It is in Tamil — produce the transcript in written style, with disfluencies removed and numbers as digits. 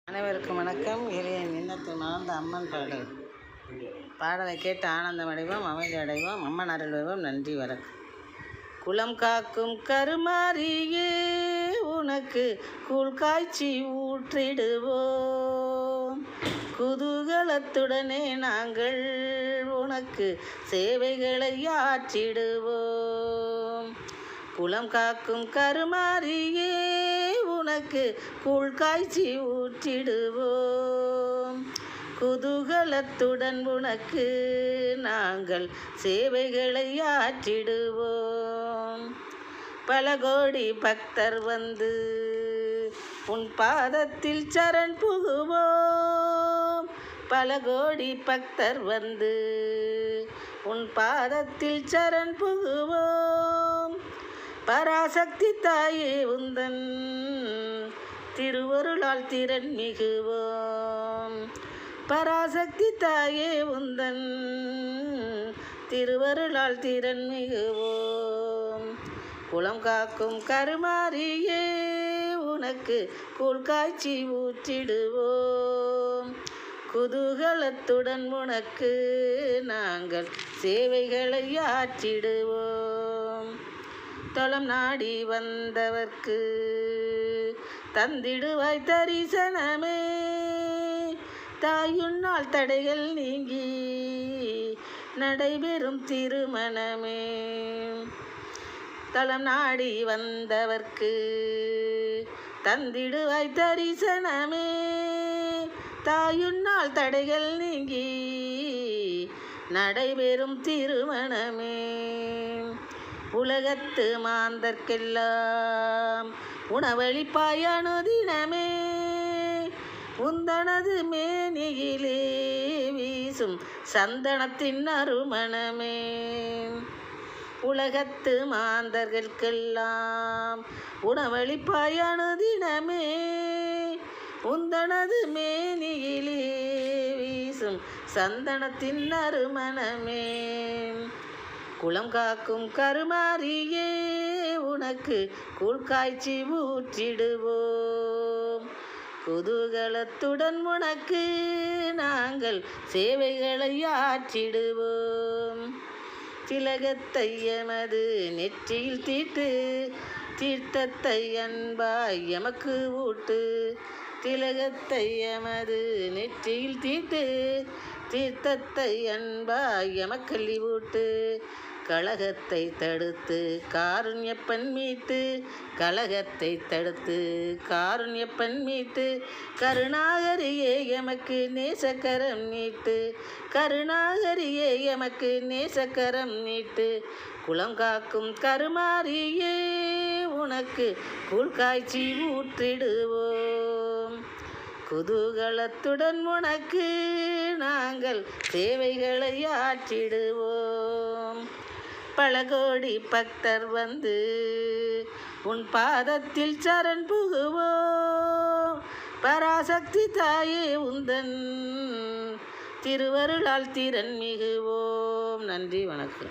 அனைவருக்கும் வணக்கம். இளைய நின்னத்து மணந்த அம்மன் பாடலை கேட்டு ஆனந்தம் அடைவோம், அமைதி அடைவோம், அம்மன் அருள் வருவோம். நன்றி வணக்கம். குளம் காக்கும் கருமாரியே உனக்கு கூழ் காய்ச்சி ஊற்றிடுவோம். குதூகலத்துடனே நாங்கள் உனக்கு சேவைகளை ஆற்றிடுவோம். குளம் காக்கும் கருமாரியே உனக்கு கூழ் காய்ச்சி ஊற்றிடுவோம். குதூகலத்துடன் உனக்கு நாங்கள் சேவைகளை ஆற்றிடுவோம். பல கோடி பக்தர் வந்து உன் பாதத்தில் சரண் புகுவோம். பல கோடி பக்தர் வந்து உன் பாதத்தில் சரண் புகுவோம். பராசக்தி தாயே உந்தன் திருவருளால் திறன் மிகுவோம். பராசக்தி தாயே உந்தன் திருவருளால் திறன் மிகுவோம். குளம் காக்கும் கருமாரியே உனக்கு கூழ் காய்ச்சி ஊற்றிடுவோம். குதூகலத்துடன் உனக்கு நாங்கள் சேவைகளை ஆற்றிடுவோம். தலம் நாடி வந்தவர்க்கு தந்திடுவாய் தரிசனமே. தாயுன்னால் தடைகள் நீங்கி நடைபெறும் திருமணமே. தலம் நாடி வந்தவர்க்கு தந்திடுவாய் தரிசனமே. தாயுன்னால் தடைகள் நீங்கி நடைபெறும் திருமணமே. உலகத்து மாந்தர்க்கெல்லாம் உணவளிப்பாய் அனுதினமே. உந்தனது மேனியிலே வீசும் சந்தனத்தின் அருமணமே. உலகத்து மாந்தர்களுக்கெல்லாம் உணவளிப்பாய் அனுதினமே. உந்தனது மேனியிலே வீசும் சந்தனத்தின் அருமணமே. குளம் காக்கும் கருமாரியே உனக்கு கூழ் காய்ச்சி ஊற்றிடுவோம். குதூகலத்துடன் உனக்கு நாங்கள் சேவைகளை ஆற்றிடுவோம். திலகத்தை எமது நெற்றியில் தீட்டு, தீர்த்தத்தை அன்பாய் எமக்கு ஊட்டு. திலகத்தை எமது நெற்றியில் தீட்டு, தீர்த்தத்தை அன்பாய் எமக்கள்ளி ஊட்டு. கலகத்தை தடுத்து காருண்யப்பன் மீட்டு, கலகத்தை தடுத்து காருண்யப்பன் மீட்டு. கருணாகரியே எமக்கு நேசக்கரம் நீட்டு, கருணாகரியே எமக்கு நேசக்கரம் நீட்டு. குளம் காக்கும் கருமாரியே உனக்கு கூழ் காய்ச்சி ஊற்றிடுவோம். குதூகலத்துடன் உனக்கு நாங்கள் சேவைகளை ஆற்றிடுவோம். பல கோடி பக்தர் வந்து உன் பாதத்தில் சரண் புகுவோம். பராசக்தி தாயே உந்தன் திருவருளால் திறன் மிகுவோம். நன்றி வணக்கம்.